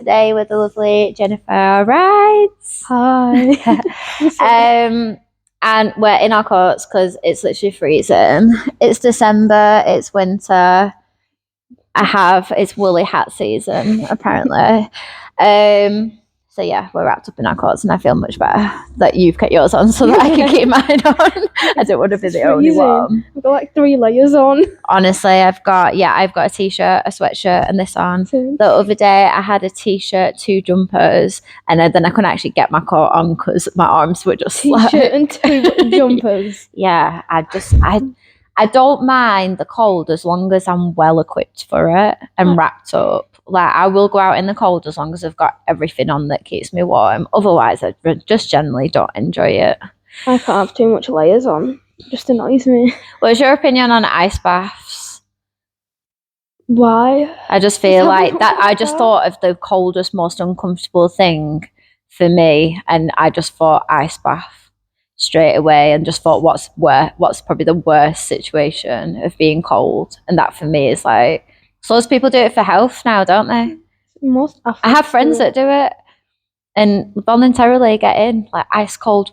today with the lovely Jennifer Wright. Hi. And we're in our coats because it's literally freezing. It's December, it's winter. It's woolly hat season, apparently. So yeah, we're wrapped up in our coats and I feel much better that you've kept yours on so that I can keep mine on. I don't want to be the only one. I've got like 3 layers on. Honestly, I've got a t-shirt, a sweatshirt and this on. The other day I had a t-shirt, 2 jumpers, and then I couldn't actually get my coat on because my arms were just t-shirt and 2 jumpers. Yeah, I don't mind the cold as long as I'm well equipped for it and wrapped up. Like, I will go out in the cold as long as I've got everything on that keeps me warm. Otherwise, I just generally don't enjoy it. I can't have too much layers on. It just annoys me. What's your opinion on ice baths? Why? I just feel like that. I just thought of the coldest, most uncomfortable thing for me, and I just thought ice bath straight away, and just thought what's probably the worst situation of being cold, and that for me is like, so those people do it for health now, don't they? Most I have friends that do it and voluntarily get in like ice cold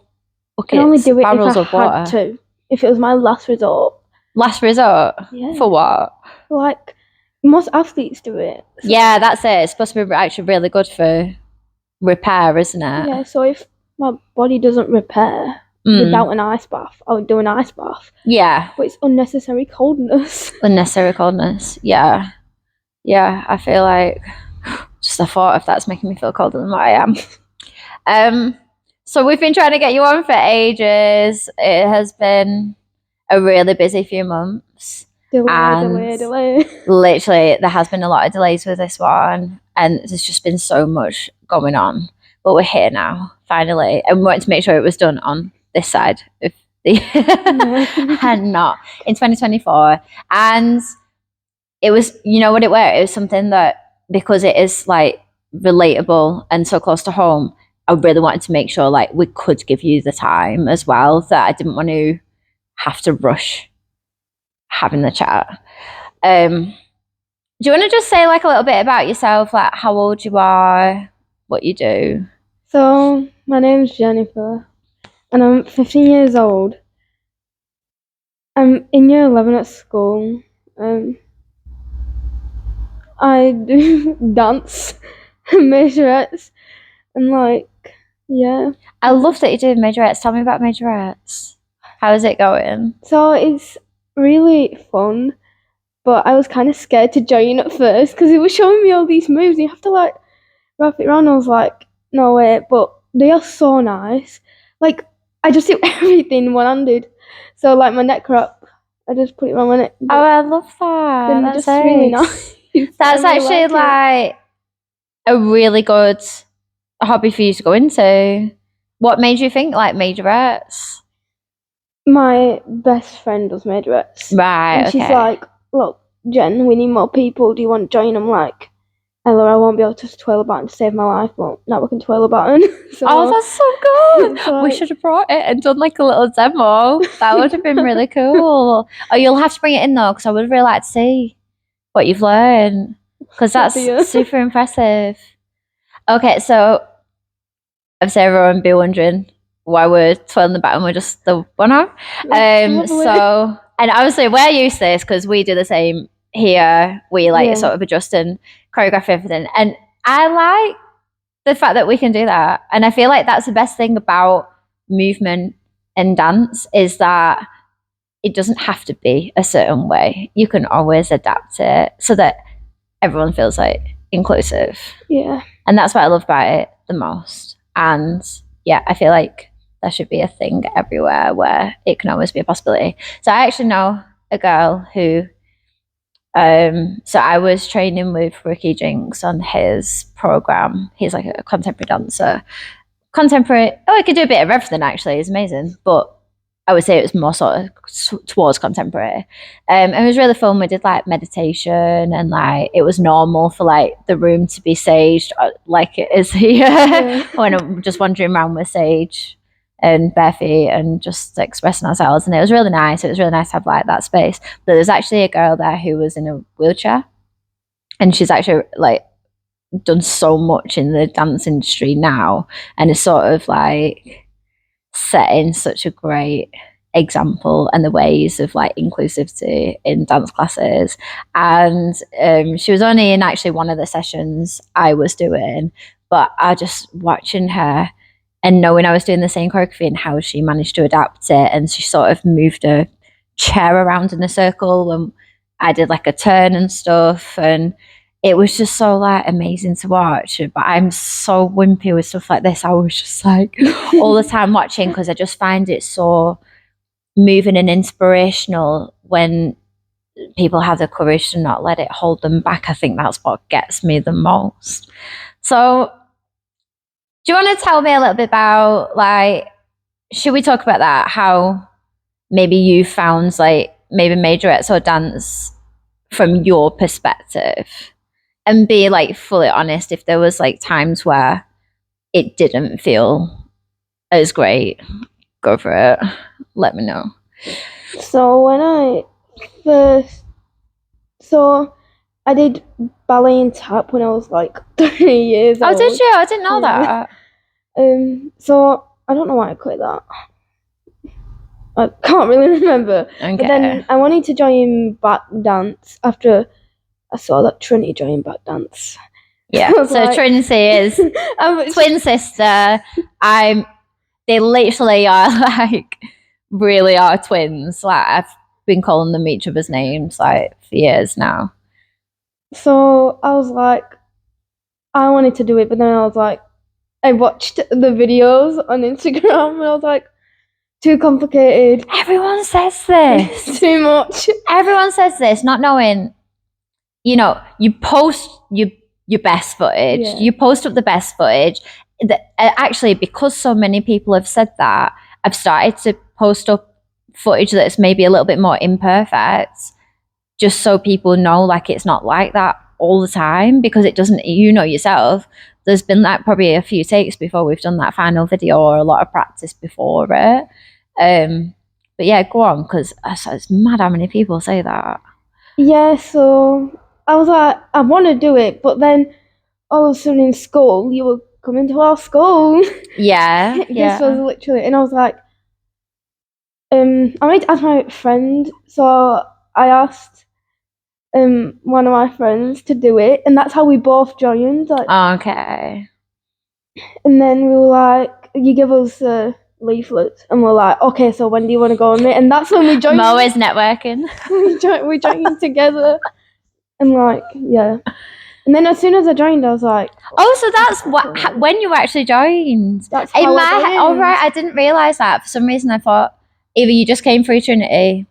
buckets, I only do it barrels if of water. Had to. If it was my last resort. Last resort? Yeah. For what? Like, most athletes do it. So yeah, that's it. It's supposed to be actually really good for repair, isn't it? Yeah, so if my body doesn't repair without an ice bath, I would do an ice bath. Yeah. But it's unnecessary coldness. Unnecessary coldness, yeah. Yeah, I feel like just the thought of that's making me feel colder than what I am. So we've been trying to get you on for ages. It has been a really busy few months. Delay. Literally, there has been a lot of delays with this one, and there's just been so much going on. But we're here now, finally, and we wanted to make sure it was done on this side of the and not in 2024. And it was, you know what it was? It was something that, because it is like relatable and so close to home, I really wanted to make sure like we could give you the time as well, that I didn't want to have to rush having the chat. Do you want to just say like a little bit about yourself, like how old you are, what you do? So my name's Jennifer and I'm 15 years old. I'm in year 11 at school. I do dance and majorettes and like, yeah. I love that you do majorettes. Tell me about majorettes. How is it going? So it's really fun, but I was kind of scared to join at first because it was showing me all these moves. You have to like wrap it around. I was like, no way, but they are so nice. Like, I just do everything one-handed. So like my neck wrap, I just put it around my neck. Oh, I love that. Then That's just really nice. That's actually like a really good hobby for you to go into. What made you think like majorettes? My best friend does majorettes. Right, and she's like, look, Jen, we need more people. Do you want to join? I'm like, Ella, I won't be able to twirl a button to save my life, but now we can twirl a button. So, oh, that's so good. So we should have brought it and done like a little demo. That would have been really cool. Oh, you'll have to bring it in though, because I would really like to see what you've learned, because that's super impressive. Okay, so obviously everyone be wondering why we're twirling the button. We're just the one arm. So, and obviously we're used to this because we do the same here. We like sort of adjust and choreograph everything, and I like the fact that we can do that. And I feel like that's the best thing about movement and dance, is that it doesn't have to be a certain way. You can always adapt it so that everyone feels like inclusive. Yeah. And that's what I love about it the most. And yeah, I feel like there should be a thing everywhere where it can always be a possibility. So I actually know a girl who, so I was training with Ricky Jinks on his program. He's like a contemporary dancer. He could do a bit of everything actually. It's amazing. But I would say it was more sort of towards contemporary. And it was really fun. We did like meditation, and like it was normal for like the room to be saged like it is here. When I'm just wandering around with sage and bare feet and just expressing ourselves. And it was really nice. It was really nice to have like that space. But there's actually a girl there who was in a wheelchair, and she's actually like done so much in the dance industry now and is sort of like setting such a great example and the ways of like inclusivity in dance classes. And she was only in actually one of the sessions I was doing, but I just watching her and knowing I was doing the same choreography and how she managed to adapt it, and she sort of moved her chair around in a circle when I did like a turn and stuff, and it was just so like amazing to watch. But I'm so wimpy with stuff like this. I was just like all the time watching because I just find it so moving and inspirational when people have the courage to not let it hold them back. I think that's what gets me the most. So do you want to tell me a little bit about like, should we talk about that? How maybe you found like maybe majorettes or dance from your perspective, and be like fully honest if there was like times where it didn't feel as great. Go for it. Let me know. So when I did ballet and tap when I was like 3 years old. Oh, did you? I didn't know that. So I don't know why I quit that. I can't really remember. Okay. But then I wanted to join back dance after I saw that Trinity joined back dance. Yeah. So like, Trinity is twin sister. They literally are like really are twins. Like I've been calling them each other's names like for years now. So I was like, I wanted to do it, but then I was like, I watched the videos on Instagram and I was like, too complicated. Everyone says this. Too much. Everyone says this, not knowing, you know, you post your best footage. Yeah. You post up the best footage. Actually, because so many people have said that, I've started to post up footage that's maybe a little bit more imperfect, just so people know like it's not like that all the time, because it doesn't, you know yourself, there's been like probably a few takes before we've done that final video or a lot of practice before it. But yeah, go on, because it's mad how many people say that. Yeah, so I was like, I want to do it, but then all of a sudden in school, you were coming to our school. Yeah, This was literally, and I was like, I wanted to ask my friend, so I asked one of my friends to do it, and that's how we both joined. Like, okay. And then we were like, you give us a leaflet, and we're like, okay, so when do you want to go on it? And that's when we joined. Mo is networking. we joined together, and like, yeah. And then as soon as I joined, I was like, oh, so that's when you actually joined. That's how in my head. Oh, right, I didn't realize that. For some reason, I thought either you just came through Trinity,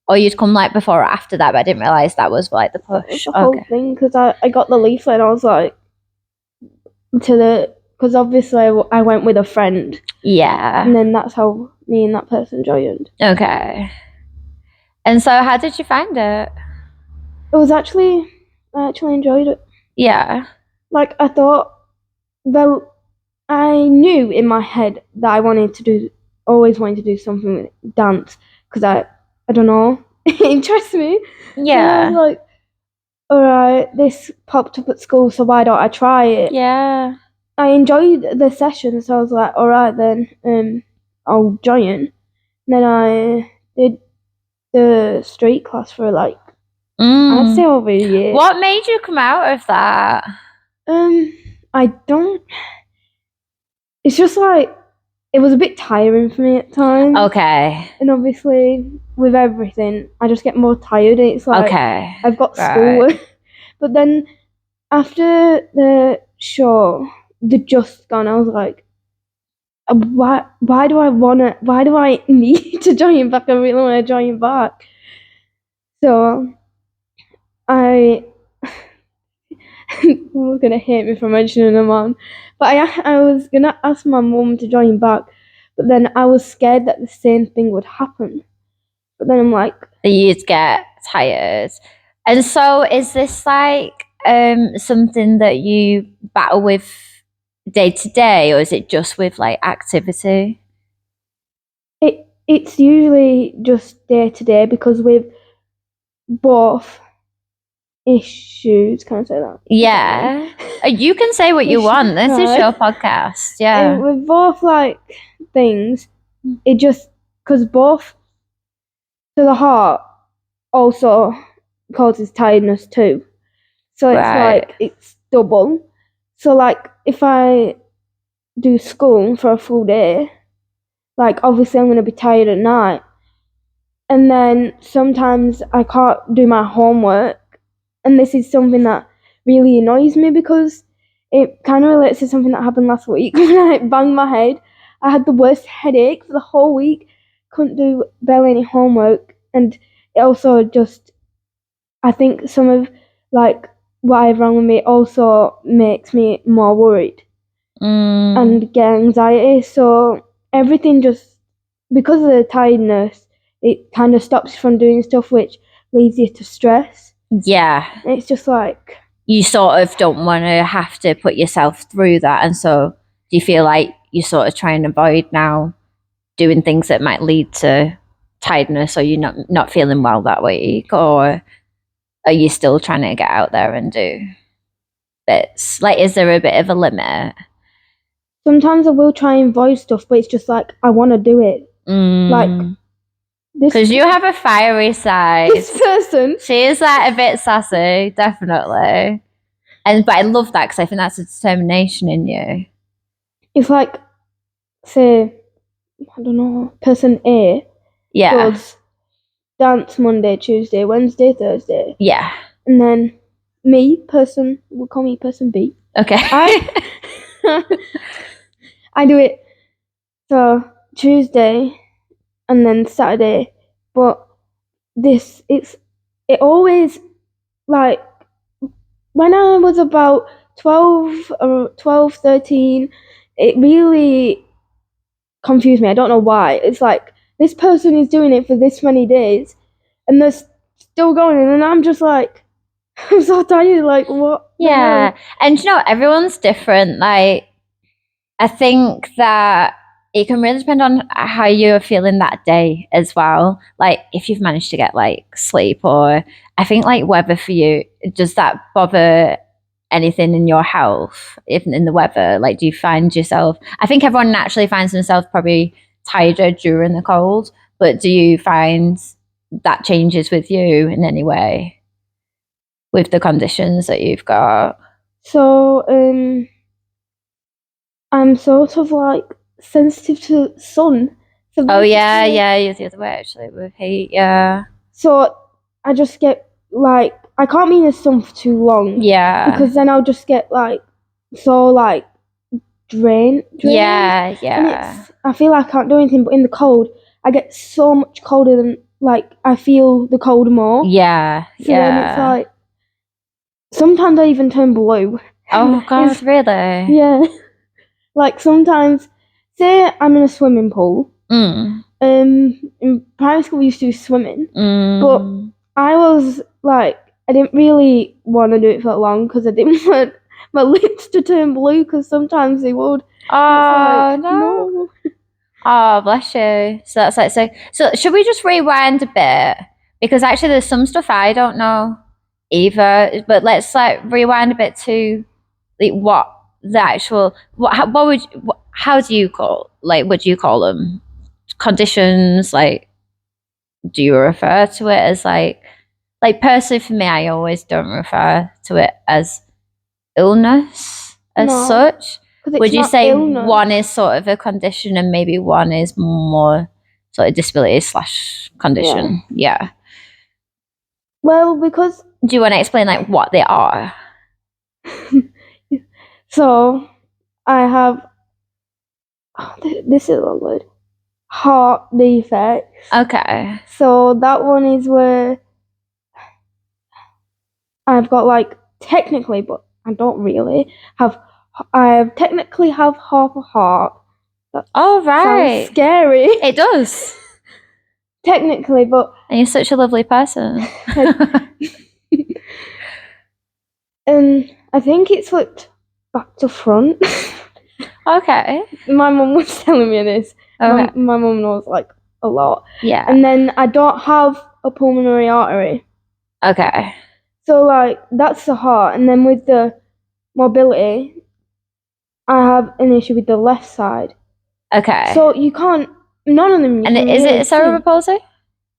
or you'd come like before or after that. But I didn't realize that was like the push. The whole thing, because I got the leaflet, and I was like, because obviously I went with a friend. Yeah. And then that's how me and that person joined. Okay. And so, how did you find it? It was actually, I actually enjoyed it. Yeah. Like, I thought, well, I knew in my head that I always wanted to do something with dance, because I don't know, it interests me. Yeah. And I was like, alright, this popped up at school, so why don't I try it? Yeah. I enjoyed the session, so I was like, alright then, I'll join. And then I did the street class for like, I'd say over a year. What made you come out of that? I don't. It's just like, it was a bit tiring for me at times. Okay. And obviously, with everything, I just get more tired. And it's like, okay, I've got schoolwork. But then after the show, the Just Gone, I was like, why do I need to join back? I really want to join back. So I was gonna hate me for mentioning them on, but I was gonna ask my mum to join back, but then I was scared that the same thing would happen. But then I'm like, you'd get tired. And so, is this like something that you battle with day to day, or is it just with like activity? It's usually just day to day, because with both, issues. Can I say that? Yeah. You can say what you want. This is Right. your podcast. Yeah. With both like things, it just because both to the heart also causes tiredness too. So it's Right. like it's double. So like if I do school for a full day, like obviously I'm gonna be tired at night. And then sometimes I can't do my homework. And this is something that really annoys me because it kind of relates to something that happened last week when I banged my head. I had the worst headache for the whole week, couldn't do barely any homework. And it also just, I think some of like what I have wrong with me also makes me more worried and get anxiety. So everything just, because of the tiredness, it kind of stops you from doing stuff, which leads you to stress. Yeah. It's just like, You sort of don't want to have to put yourself through that. And so do you feel like you sort of try and avoid now doing things that might lead to tiredness, or you're not feeling well that week? Or are you still trying to get out there and do bits? Like, is there a bit of a limit? sometimes I will try and avoid stuff, but it's just like, I want to do it. Like, because you have a fiery side. This person. She is like a bit sassy, definitely. But I love that because I think that's a determination in you. It's like, say, I don't know, person A does dance Monday, Tuesday, Wednesday, Thursday. Yeah. And then we'll call me person B. Okay. I do it so Tuesday and then Saturday, but it always, like, when I was about 12 or 12, 13, it really confused me. I don't know why. It's like, this person is doing it for this many days and they're still going, and I'm just like, I'm so tired, like, what? Yeah. And you know, everyone's different. Like, I think that it can really depend on how you're feeling that day as well. Like, if you've managed to get like sleep, or I think like weather for you, does that bother anything in your health, even in the weather? Like, do you find yourself, I think everyone naturally finds themselves probably tighter during the cold, but do you find that changes with you in any way with the conditions that you've got? So, I'm sort of like sensitive to sun. So Oh yeah, you're the other way actually with heat, yeah. So I just get like, I can't be in the sun for too long. Yeah. Because then I'll just get like so like drained. Yeah. And I feel like I can't do anything, but in the cold I get so much colder than, like, I feel the cold more. Yeah. So then it's like, sometimes I even turn blue. Oh god, really? Yeah. Like sometimes, say I'm in a swimming pool. In primary school we used to do swimming, but I was like, I didn't really want to do it for long because I didn't want my lips to turn blue, because sometimes they would. Oh like, no. Oh, bless you. So that's like, so should we just rewind a bit? Because actually there's some stuff I don't know either, but let's like rewind a bit to like what the actual, how do you call, like, what do you call them? Conditions? Like, do you refer to it as like personally for me, I always don't refer to it as illness as such. Would you say illness. One is sort of a condition and maybe one is more sort of disability / condition? Yeah. Well, because... Do you want to explain like what they are? So, I have... this is a word. Heart defects. Okay. So that one is where I've got like, technically, but I don't really have... I technically have half a heart. Oh, right. Sounds scary. It does. Technically, but... And you're such a lovely person. And I think it's flipped back to front. Okay. My mum was telling me this. Okay. My mum knows like a lot. Yeah. And then I don't have a pulmonary artery. Okay. So like that's the heart, and then with the mobility, I have an issue with the left side. Okay. So you can't. None of them. You and can is really it cerebral see. palsy?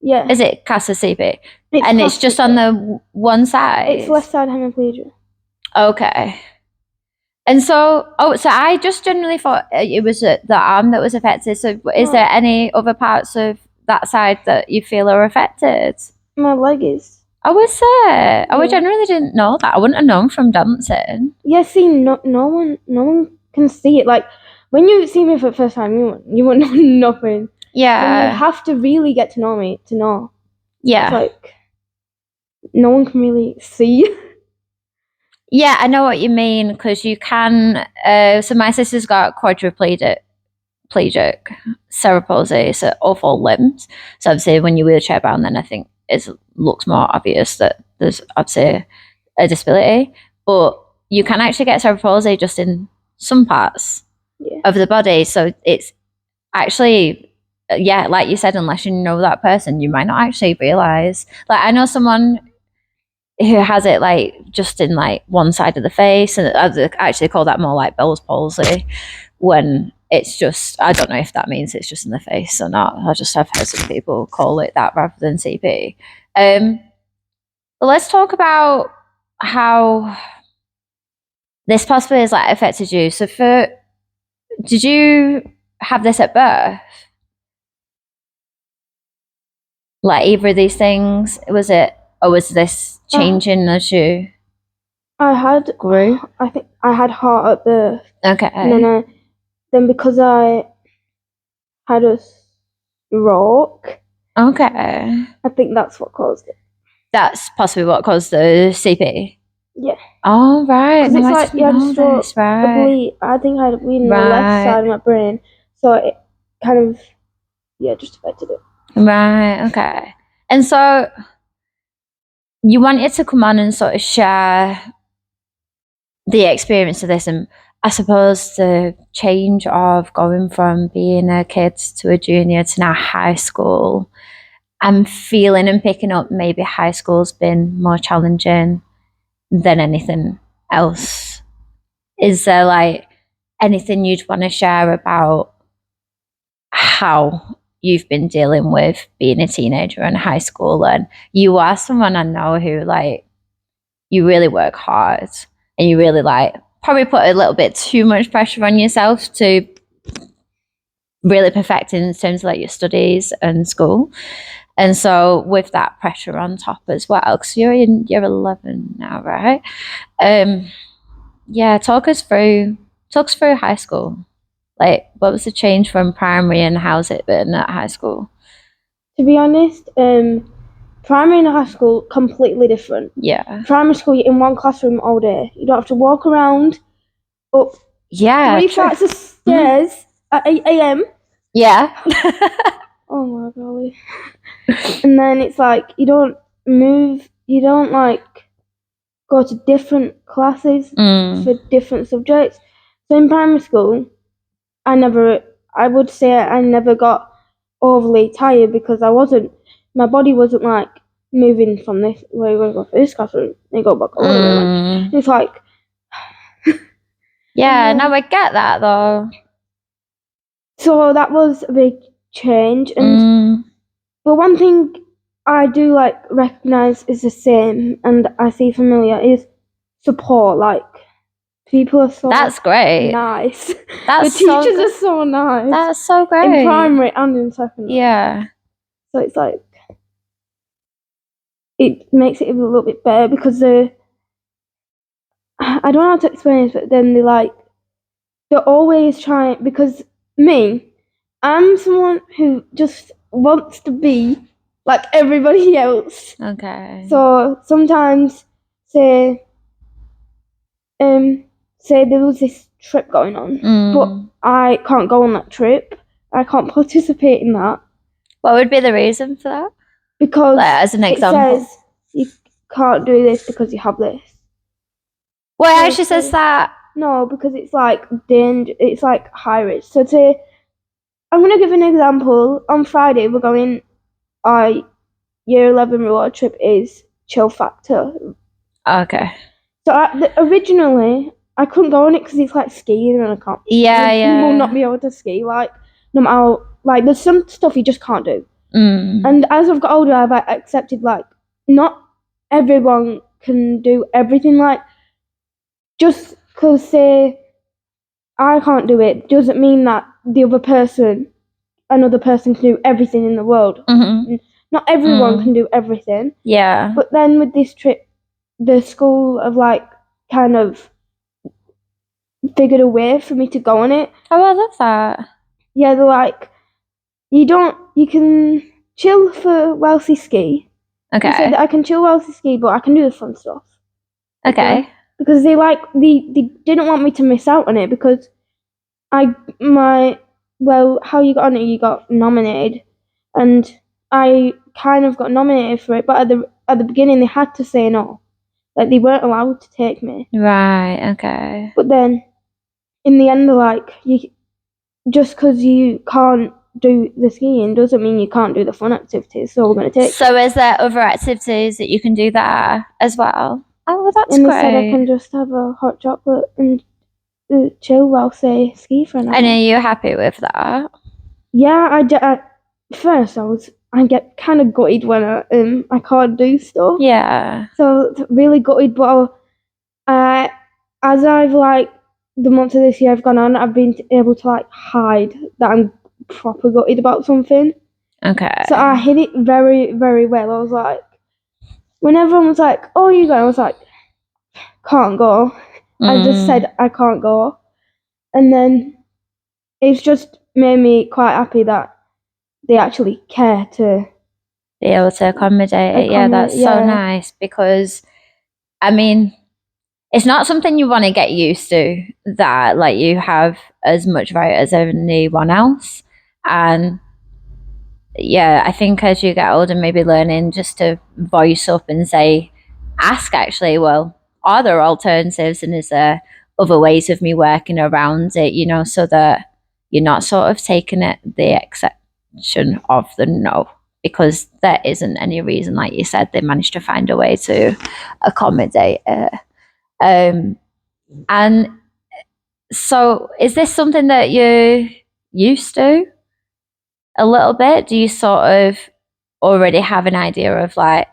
Yeah. Is it CAS or CP? It's And it's just on the one side? It's left side hemiplegia. Okay. And so I just generally thought it was the arm that was affected. So is there any other parts of that side that you feel are affected? My leg is. Oh, is it? Oh, I generally didn't know that. I wouldn't have known from dancing. Yeah, see, no one can see it. Like, when you see me for the first time, you won't know nothing. Yeah. And you have to really get to know me to know. Yeah. It's like, no one can really see. Yeah, I know what you mean, because you can. So my sister's got quadriplegic cerebral palsy, so all four limbs. So obviously, when you're wheelchair bound, then I think it looks more obvious that there's obviously a disability. But you can actually get cerebral palsy just in some parts of the body. So it's actually, like you said, unless you know that person, you might not actually realize. Like, I know someone who has it like just in like one side of the face, and I actually call that more like Bell's palsy, when it's just, I don't know if that means it's just in the face or not. I just have heard some people call it that rather than CP. But let's talk about how this possibly has like affected you. So did you have this at birth? Like either of these things? Was this changing as you grew? I think I had heart at birth. Okay. And then because I had a stroke. Okay. I think that's what caused it. That's possibly what caused the CP? Yeah. Oh, right. Because it's like you had a stroke, a bleed. I think I had a bleed in the left side of my brain. So it kind of, just affected it. Right, okay. And so you wanted to come on and sort of share the experience of this, and I suppose the change of going from being a kid to a junior to now high school. I'm feeling and picking up maybe high school's been more challenging than anything else. Is there like anything you'd want to share about how you've been dealing with being a teenager in high school? And you are someone I know who, like, you really work hard, and you really like probably put a little bit too much pressure on yourself to really perfect in terms of like your studies and school. And so with that pressure on top as well, because you're 11 now, right? Talk us through high school. Like, what was the change from primary, and how's it been at high school? To be honest, primary and high school, completely different. Yeah. Primary school, you're in one classroom all day. You don't have to walk around up 3 flights of stairs at 8 a.m. Yeah. Oh my golly. And then it's like, you don't move, you don't like go to different classes for different subjects. So in primary school, I would say I never got overly tired, because my body wasn't like moving from this, we're going to go for this classroom, and go back over. It's like, yeah, no, I get that though. So that was a big change, but one thing I do like recognize is the same, and I see familiar, is support. Like, people are so that's great, nice. That's the teachers are so nice. That's so great in primary and in secondary. Yeah. So it's like, it makes it a little bit better, because I don't know how to explain it, but then they're always trying, because I'm someone who just wants to be like everybody else. Okay. So sometimes, say there was this trip going on, but I can't go on that trip. I can't participate in that. What would be the reason for that? Because, like, as an example, it says you can't do this because you have this. Well, it actually says that. No, because it's like danger. It's like high risk. So I'm gonna give an example. On Friday, we're going. Our year 11 reward trip is Chill Factor Okay. So originally, I couldn't go on it because it's like skiing and I can't. Yeah, You will yeah. not be able to ski. Like, no matter, like, there's some stuff you just can't do. Mm. And as I've got older, I've accepted, like, not everyone can do everything. Like, just because, say, I can't do it doesn't mean that another person can do everything in the world. Mhm. Not everyone can do everything. Yeah. But then with this trip, the school have, like, kind of figured a way for me to go on it. Oh, I love that. Yeah, they're like, you can chill for whilst you ski. They said Okay. that I can chill whilst you ski, but I can do the fun stuff. Okay. Because they didn't want me to miss out on it because how you got on it, you got nominated, and I kind of got nominated for it, but at the beginning they had to say no, like they weren't allowed to take me. Right. Okay. But then in the end, they're like, just because you can't do the skiing doesn't mean you can't do the fun activities. So we're going to take. So, is there other activities that you can do there as well? Oh, well, that's and great. they said I can just have a hot chocolate and chill while say ski for an hour. And are you happy with that? Yeah, first I get kind of gutted when I can't do stuff. Yeah. So really gutted, but as I've like the months of this year I've gone on, I've been able to like hide that I'm proper gutted about something. Okay. So I hid it very, very well. I was like, when everyone was like, "Oh, you go," I was like, "Can't go." I just said I can't go, and then it's just made me quite happy that they actually care to be able to accommodate it. Yeah, that's so nice because, I mean, it's not something you want to get used to, that like you have as much right as anyone else. And yeah, I think as you get older, maybe learning just to voice up and ask actually, well, are there alternatives and is there other ways of me working around it, you know, so that you're not sort of taking it the exception of the no, because there isn't any reason, like you said, they managed to find a way to accommodate it. And so is this something that you're used to a little bit? Do you sort of already have an idea of like,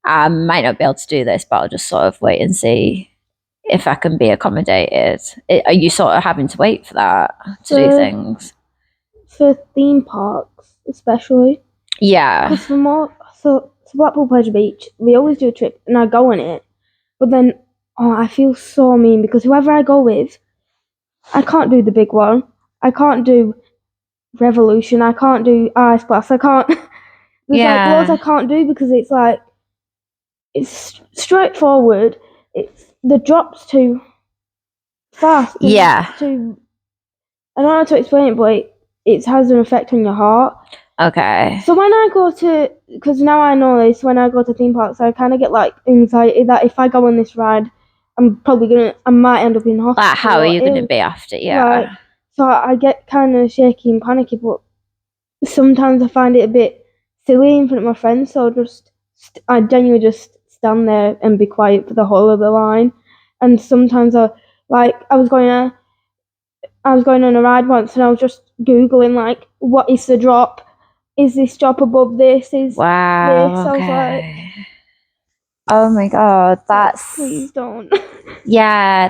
I might not be able to do this, but I'll just sort of wait and see if I can be accommodated? Are you sort of having to wait for that to do things? For theme parks, especially. Yeah. Because so Blackpool Pleasure Beach, we always do a trip and I go on it, but then I feel so mean because whoever I go with, I can't do the big one. I can't do Revolution. I can't do Ice Blast. I can't. There's like loads I can't do because it's like it's straightforward. It's the drops too fast. Yeah. I don't know how to explain it, but it has an effect on your heart. Okay. So when I go to, because now I know this, when I go to theme parks, I kind of get like anxiety that if I go on this ride, I might end up in hospital. Like, how are you going to be after? Yeah. Like, so I get kind of shaky and panicky, but sometimes I find it a bit silly in front of my friends, so I genuinely just stand there and be quiet for the whole of the line. And sometimes I was going on a ride once, and I was just googling like, what is the drop? Is this drop above this? Wow. This? I was like, oh my god, that's please don't. Yeah,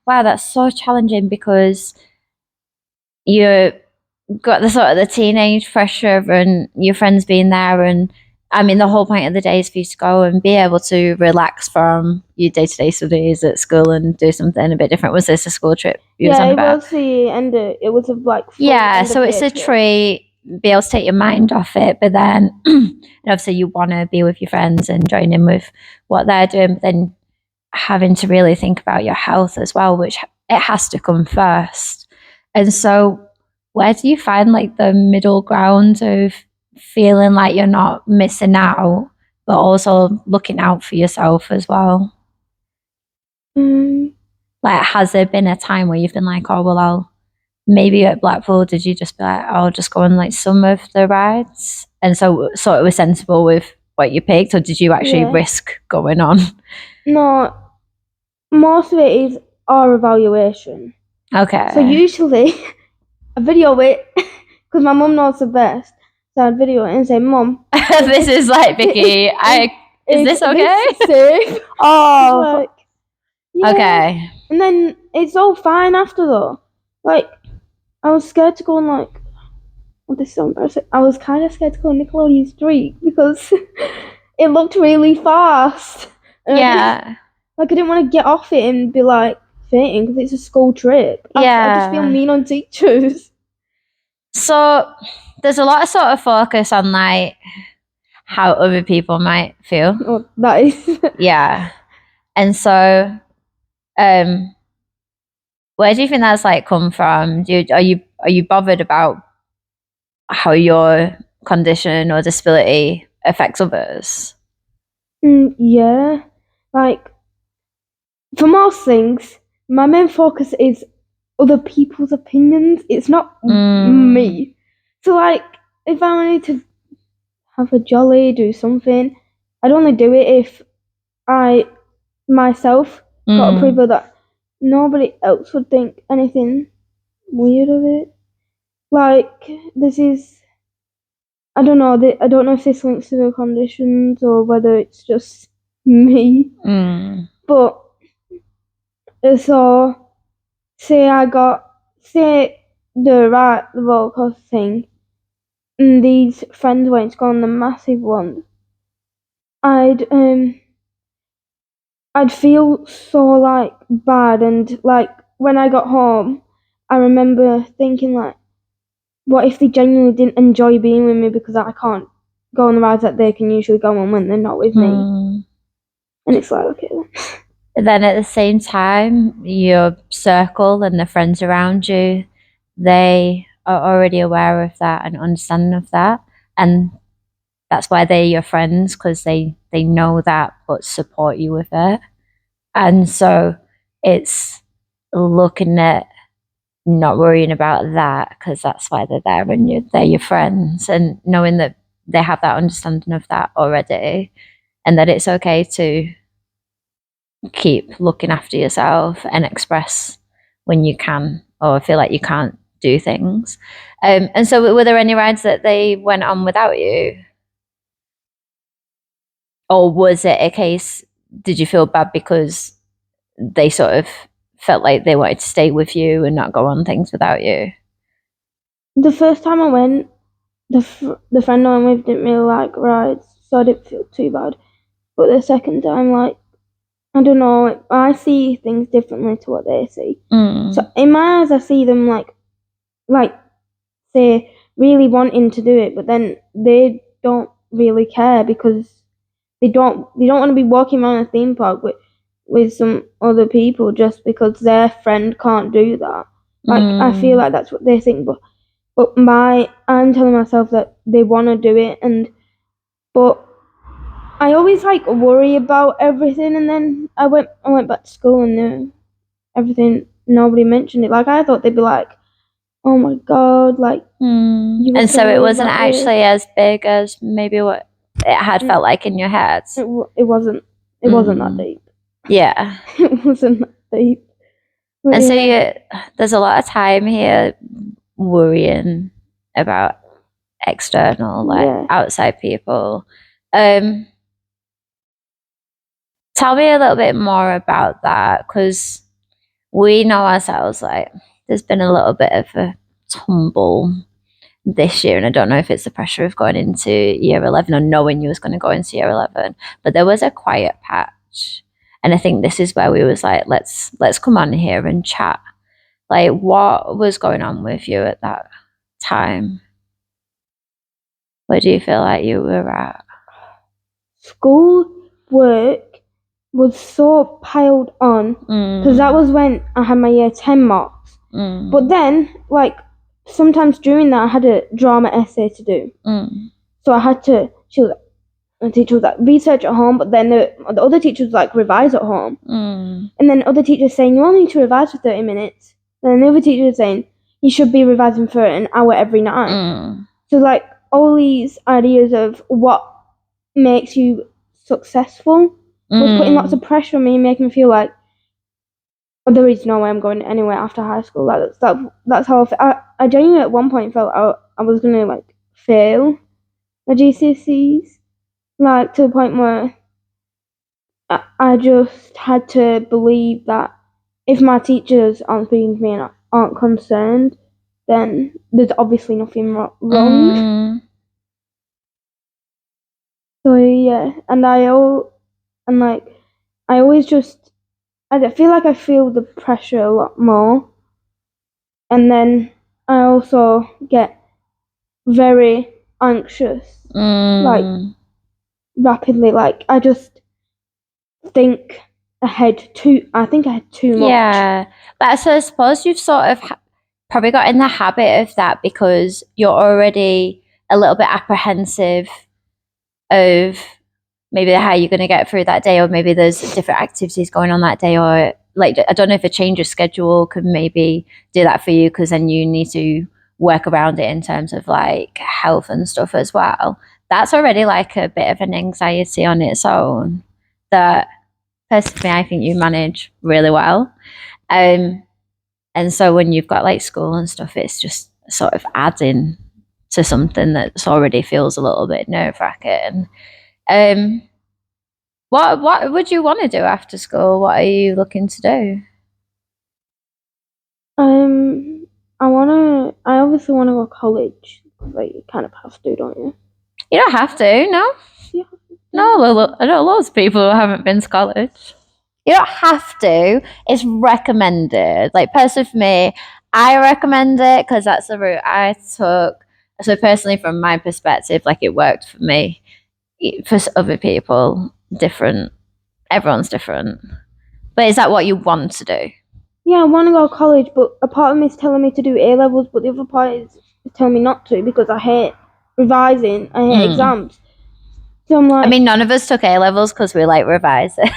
that's so challenging because you got the sort of the teenage pressure and your friends being there, and I mean the whole point of the day is for you to go and be able to relax from your day-to-day studies at school and do something a bit different. Was this a school trip you was on about? Was the end of it. Was a like so it's a treat, be able to take your mind off it, but then and obviously you want to be with your friends and join in with what they're doing, but then having to really think about your health as well, which it has to come first. And so where do you find like the middle ground of feeling like you're not missing out, but also looking out for yourself as well? Like, has there been a time where you've been like, oh, well, maybe at Blackpool, did you just be like, I'll just go on like some of the rides? And so it was sensible with what you picked, or did you actually Yeah. risk going on? No, most of it is our evaluation. Okay. So usually, I video it because my mum knows the best. So I'd video it and say, "Mum, this is like Vicky. Is this okay? This safe?" Oh, Like, yeah. okay. And then it's all fine after though. Like, I was scared to go on like, oh, this is so embarrassing. I was kind of scared to go on Nickelodeon Street because it looked really fast. And Yeah. I didn't want to get off it and be like fainting because it's a school trip. I just feel Yeah. mean on teachers. So there's a lot of sort of focus on like how other people might feel. Oh, that is. Yeah. And so, where do you think that's like come from? Are you bothered about how your condition or disability affects others? Yeah. Like, for most things, my main focus is other people's opinions. It's not me. So, like, if I wanted to have a jolly, do something, I'd only do it if I myself got approval that nobody else would think anything weird of it. Like, this is, I don't know. I don't know if this links to the conditions or whether it's just me. But so, say the roller coaster thing, and these friends went to go on the massive one. I'd feel so like bad, and like when I got home, I remember thinking like, what if they genuinely didn't enjoy being with me because I can't go on the rides that they can usually go on when they're not with me? And it's like, okay then. Then at the same time, your circle and the friends around you, they are already aware of that and understanding of that, and that's why they're your friends, because they know that but support you with it. And so it's looking at not worrying about that, because that's why they're there and they're your friends, and knowing that they have that understanding of that already, and that it's okay to keep looking after yourself and express when you can or feel like you can't do things. And so were there any rides that they went on without you? Or was it a case, did you feel bad because they sort of felt like they wanted to stay with you and not go on things without you? The first time I went, the friend I went with didn't really like rides, so I didn't feel too bad. But the second time, like, I don't know, I see things differently to what they see. So in my eyes, I see them like say really wanting to do it, but then they don't really care because they don't want to be walking around a theme park with some other people just because their friend can't do that. Like, I feel like that's what they think, but I'm telling myself that they want to do it, but I always like worry about everything, and then I went back to school and everything. Nobody mentioned it. Like, I thought they'd be like, "Oh my god!" Like, and so it wasn't actually as big as maybe what it had felt like in your head. It wasn't. It wasn't that deep. Yeah, it wasn't that deep. But and so there's a lot of time here worrying about external, like outside people. Tell me a little bit more about that, because we know ourselves, like, there's been a little bit of a tumble this year, and I don't know if it's the pressure of going into year 11 or knowing you was going to go into year 11, but there was a quiet patch, and I think this is where we was like, let's come on here and chat. Like, what was going on with you at that time? Where do you feel like you were at? School work was so piled on because that was when I had my year 10 marks. But then, like, sometimes during that, I had a drama essay to do. So I had to, the teacher was like, research at home, but then the other teacher was like, revise at home. And then other teachers saying, you only need to revise for 30 minutes. And then the other teacher was saying, you should be revising for an hour every night. So, like, all these ideas of what makes you successful was putting lots of pressure on me, making me feel like, oh, there is no way I'm going anywhere after high school. Like that's how I genuinely at one point felt I was gonna like fail my GCSEs, like to the point where I just had to believe that if my teachers aren't speaking to me and aren't concerned, then there's obviously nothing wrong. So yeah, and I always just I feel like I feel the pressure a lot more, and then I also get very anxious, like rapidly. Like I just think ahead I think ahead too much. Yeah, but so I suppose you've sort of probably got in the habit of that because you're already a little bit apprehensive of maybe how you're going to get through that day, or maybe there's different activities going on that day, or like I don't know if a change of schedule could maybe do that for you, because then you need to work around it in terms of like health and stuff as well. That's already like a bit of an anxiety on its own that personally I think you manage really well. And so when you've got like school and stuff, it's just sort of adding to something that's already feels a little bit nerve wracking. What would you want to do after school? What are you looking to do? I obviously wanna go to college. Like you kind of have to, don't you? You don't have to, no? Yeah. No, I know loads of people who haven't been to college. You don't have to. It's recommended. Like personally for me, I recommend it because that's the route I took. So personally, from my perspective, like it worked for me. For other people, different. Everyone's different. But is that what you want to do? Yeah, I want to go to college, but a part of me is telling me to do A levels, but the other part is telling me not to because I hate revising. I hate exams. So I'm like, I mean, none of us took A levels because we like revising.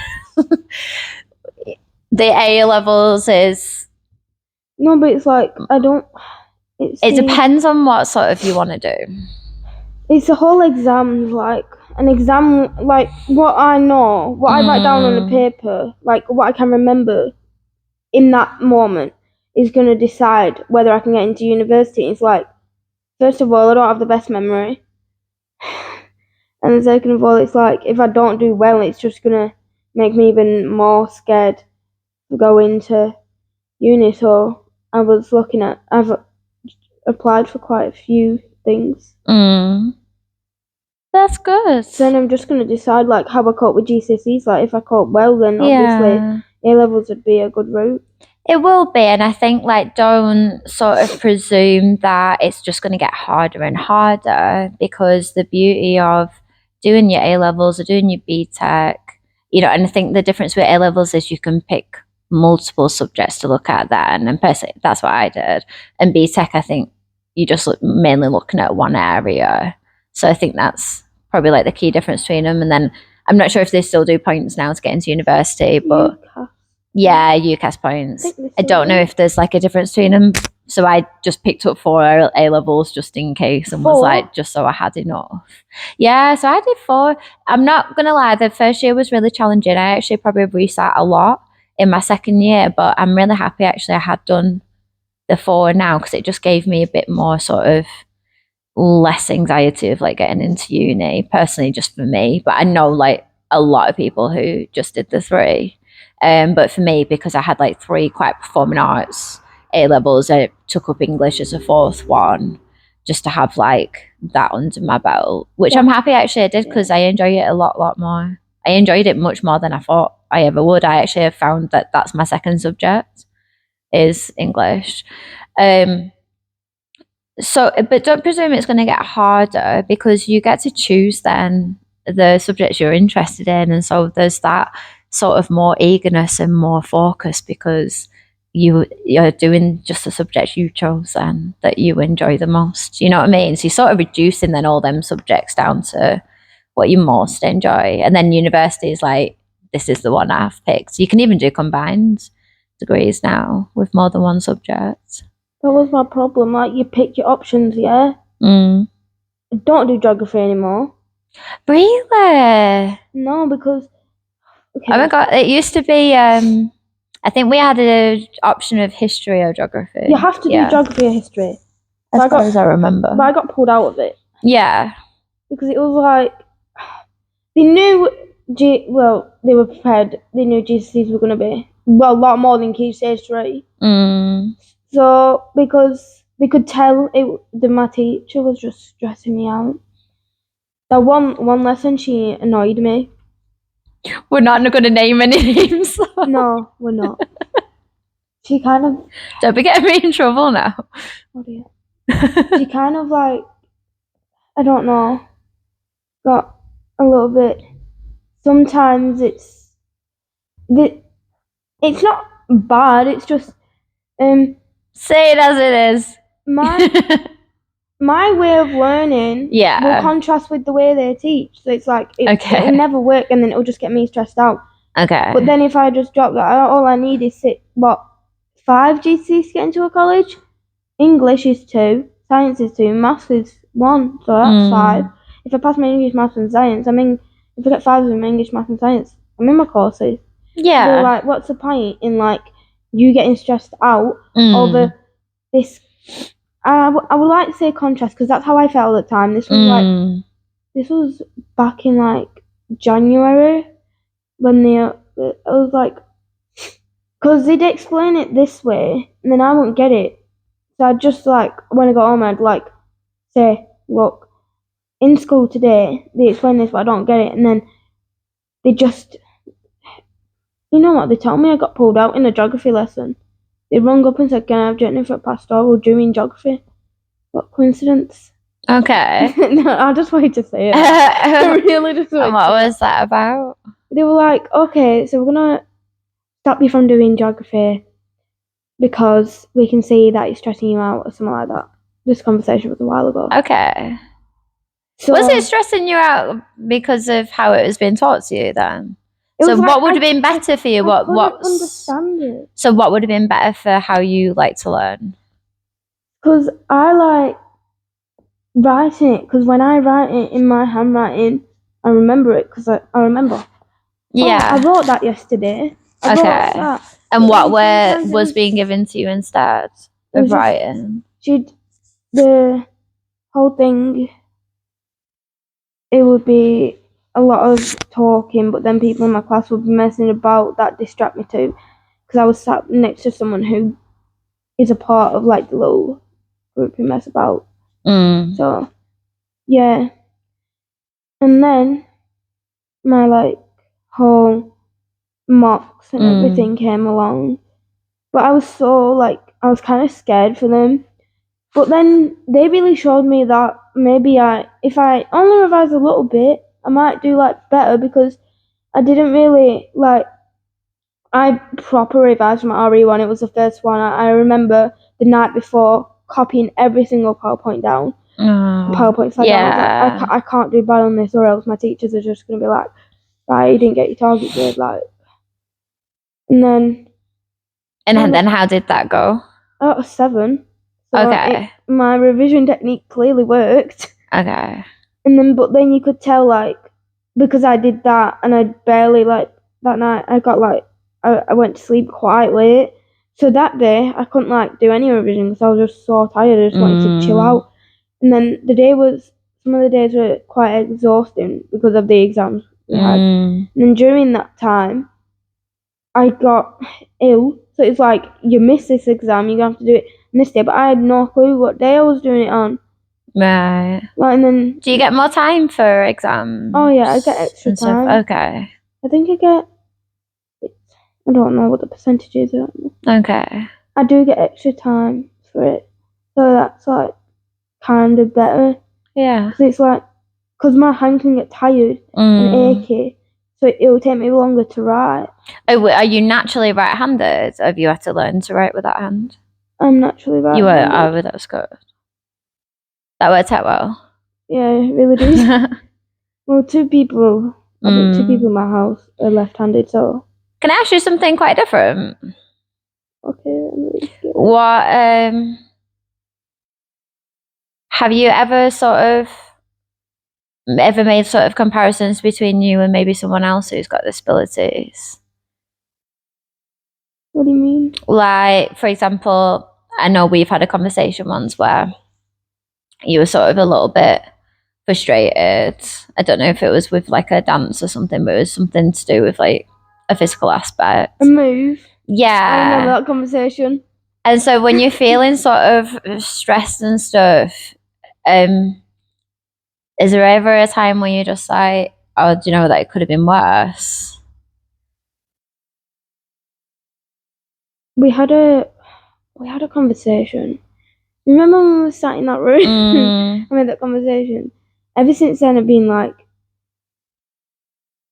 The A levels is no, but it's like I don't. It depends on what sort of you want to do. It's the whole exam, like an exam, like what I know, what I write down on the paper, like what I can remember in that moment is going to decide whether I can get into university. It's like, first of all, I don't have the best memory. And then second of all, it's like, if I don't do well, it's just going to make me even more scared to go into uni. So I was looking at, I've applied for quite a few things. That's good. So then I'm just going to decide like how I cope with GCSEs. Like if I cope well, then obviously A levels would be a good route. It will be, and I think like don't sort of presume that it's just going to get harder and harder, because the beauty of doing your A levels or doing your BTEC, and I think the difference with A levels is you can pick multiple subjects to look at that, and personally that's what I did. And BTEC, I think you just mainly looking at one area, so I think that's probably like the key difference between them. And then I'm not sure if they still do points now to get into university, but yeah, UCAS points. I don't know if there's like a difference between them. So I just picked up 4 A levels just in case, and was like, just so I had enough. Yeah, so I did 4. I'm not gonna lie, the first year was really challenging. I actually probably resat a lot in my second year, but I'm really happy actually I had done the 4 now, because it just gave me a bit more sort of less anxiety of like getting into uni, personally, just for me. But I know like a lot of people who just did the 3. But for me, because I had like 3 quite performing arts A levels, I took up English as a 4th one, just to have like that under my belt, which I'm happy actually I did, because I enjoy it a lot more. I enjoyed it much more than I thought I ever would. I actually have found that that's my second subject is English. So, but don't presume it's going to get harder, because you get to choose then the subjects you're interested in, and so there's that sort of more eagerness and more focus, because you're doing just the subjects you chose then that you enjoy the most. You know what I mean? So you're sort of reducing then all them subjects down to what you most enjoy, and then university is like, this is the one I've picked. So you can even do combined degrees now with more than one subject. That was my problem. Like you pick your options, yeah. Don't do geography anymore. Really? No, because okay, Oh my god! It used to be. I think we had an option of history or geography. you have to do geography or history. as I far got- as I remember. But I got pulled out of it Yeah. because it was like they knew they were prepared. They knew GCSEs were going to be a lot more than Key Stage 3. So because they could tell my teacher was just stressing me out. That one lesson, she annoyed me. We're not going to name any names. No, we're not. She kind of Don't be getting me in trouble now. oh dear. She kind of like I don't know, got a little bit. Sometimes it's not bad. It's just Say it as it is. my way of learning will contrast with the way they teach. So it's like it'll never work, and then it'll just get me stressed out. Okay. But then if I just drop that, all I need is 5 GCSEs to get into a college. English is 2, science is 2, maths is 1, so that's 5. If I pass my English, maths, and science, if I get 5 in my English, maths, and science, I'm in my courses. Yeah. So like, what's the point in like you getting stressed out over this? I would like to say contrast because that's how I felt at the time. This was back in like January when I was like, because they'd explain it this way and then I wouldn't get it. So I'd just like, when I got home, I'd like say, look, in school today, they explain this, but I don't get it. And then they just, you know what, they told me I got pulled out in a geography lesson. They rung up and said, can I have Jenny for a pastoral during geography? What coincidence. Okay. No, I just wanted to say it. I really just wanted And what was that about? They were like, okay, so we're going to stop you from doing geography because we can see that it's stressing you out or something like that. This conversation was a while ago. Okay. So, was it stressing you out because of how it was being taught to you then? So like, what would have been better for you? I couldn't understand it. So what would have been better for how you like to learn? Because I like writing it. Because when I write it in my handwriting, I remember it. Because I remember. Yeah. Oh, I wrote that yesterday. Okay. And what was being given to you instead of writing? The whole thing. It would be a lot of talking, but then people in my class would be messing about that distract me too. Because I was sat next to someone who is a part of like the little group who mess about. So, yeah. And then my like whole mocks and everything came along. But I was so like, I was kind of scared for them. But then they really showed me that maybe if I only revise a little bit, I might do like better because I didn't really like. I proper revised my RE1. It was the first one. I remember the night before copying every single PowerPoint down. PowerPoint slide down. I was like, I can't do bad on this, or else my teachers are just gonna be like, "Right, you didn't get your target grade." Like, and then. And then how did that go? I got a 7. So okay. My revision technique clearly worked. Okay. But then you could tell, like, because I did that and I barely, like, that night I got, like, I went to sleep quite late. So that day I couldn't, like, do any revision because I was just so tired. I just wanted to chill out. And then some of the days were quite exhausting because of the exams we had. And then during that time, I got ill. So it's like, you miss this exam, you're going to have to do it this day. But I had no clue what day I was doing it on. Right. Like, and then. Do you get more time for exams? Oh, yeah, I get extra time. Okay. I think I get. I don't know what the percentage is. Okay. I do get extra time for it. So that's like kind of better. Yeah. Because it's like. Because my hand can get tired and achy. So it'll take me longer to write. Are you naturally right-handed? Or have you had to learn to write with that hand? I'm naturally right-handed. You are. Oh, that's good. That worked out well. Yeah, it really did. Well, two people in my house are left-handed, so. Can I ask you something quite different? Okay, I'm really scared. What, have you ever sort of ever made sort of comparisons between you and maybe someone else who's got disabilities? What do you mean? Like, for example, I know we've had a conversation once where you were sort of a little bit frustrated. I don't know if it was with like a dance or something, but it was something to do with like a physical aspect. A move. I Yeah. remember that conversation. And so when you're feeling sort of stressed and stuff, is there ever a time when you're just like, oh, do you know that it could have been worse? We had a conversation. Remember when we were sat in that room? I made that conversation. Ever since then, I've been like,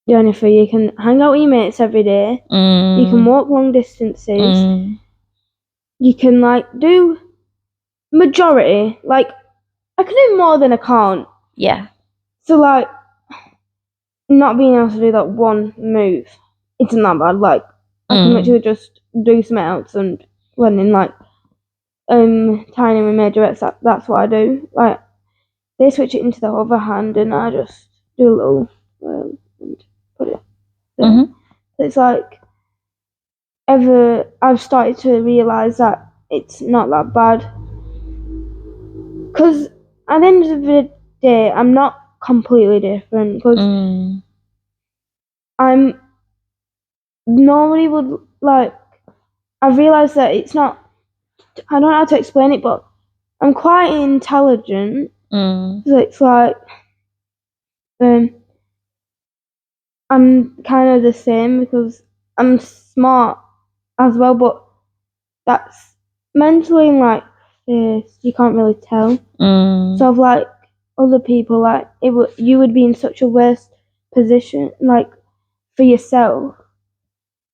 Jennifer, you can hang out with your mates every day. You can walk long distances. You can like do majority. Like, I can do more than I can't. Yeah. So like, not being able to do that one move isn't that bad. Like, I can literally just do something else, and when in like tiny and majorettes, that's what I do. Like, they switch it into the other hand, and I just do a little and put it there. So it's like, I've started to realise that it's not that bad. Because at the end of the day, I'm not completely different. Because I'm normally would like. I've realised that it's not. I don't know how to explain it, but I'm quite intelligent. So it's like, I'm kind of the same because I'm smart as well, but that's mentally and like this, you can't really tell. So of like other people, like you would be in such a worse position, like for yourself,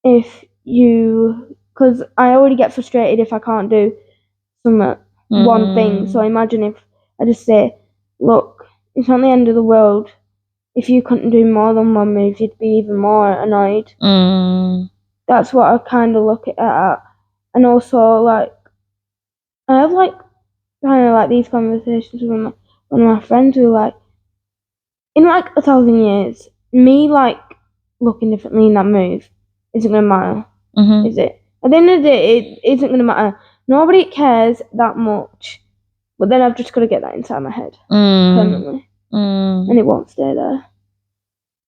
if you, because I already get frustrated if I can't do one thing. So imagine if I just say, look, it's not the end of the world. If you couldn't do more than one move, you'd be even more annoyed. That's what I kind of look at. And also, like, I have, like, kind of, like, these conversations with one of my friends who, like, in, like, 1,000 years, me, like, looking differently in that move isn't going to matter, is it? At the end of the day, it isn't going to matter. Nobody cares that much. But then I've just got to get that inside my head permanently. And it won't stay there.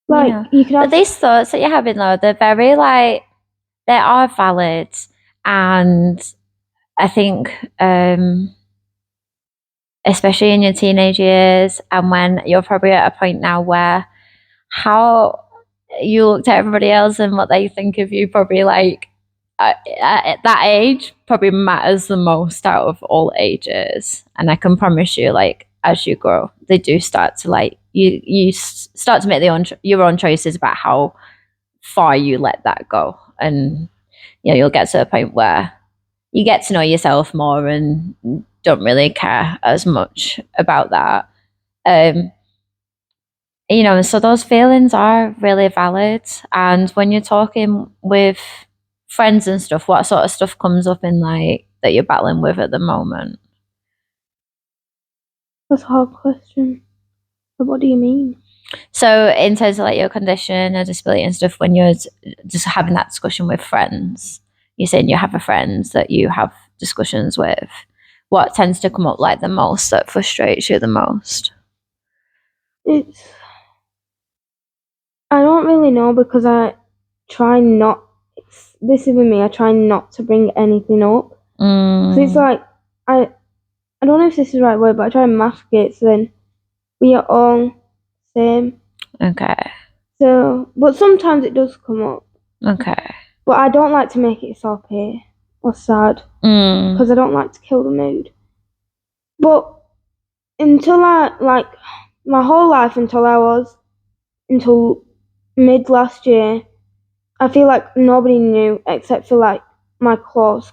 Like, you can have... But these thoughts that you're having, though, they're very, like, they are valid. And I think, especially in your teenage years, and when you're probably at a point now where how you looked at everybody else and what they think of you, probably like at that age, probably matters the most out of all ages. And I can promise you, like, as you grow, they do start to like you start to make your own choices about how far you let that go, and you'll get to a point where you get to know yourself more and don't really care as much about that. So those feelings are really valid. And when you're talking with friends and stuff, what sort of stuff comes up in like that you're battling with at the moment? That's a hard question. But what do you mean? So in terms of like your condition or disability and stuff, when you're just having that discussion with friends, you're saying you have a friend that you have discussions with, what tends to come up like the most that frustrates you the most? I don't really know, because I try not, this is with me, I try not to bring anything up. So it's like, I don't know if this is the right word, but I try and mask it, so then we are all same. Okay. So, but sometimes it does come up. Okay. But I don't like to make it soppy or sad, because I don't like to kill the mood. But until my whole life until mid last year, I feel like nobody knew except for like my close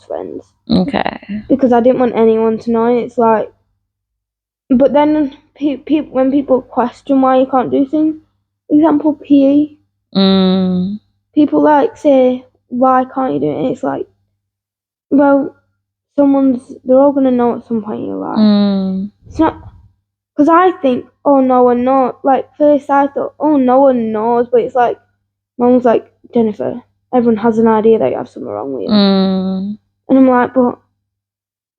friends. Okay. Because I didn't want anyone to know. It's like, but then when people question why you can't do things, example PE, people like say, why can't you do it? It's like, well, they're all gonna know at some point in your life. It's not, because I think, oh, no one knows. Like, first I thought, oh, no one knows, but it's like, Mum's like, Jennifer, everyone has an idea that you have something wrong with you. Mm. And I'm like, but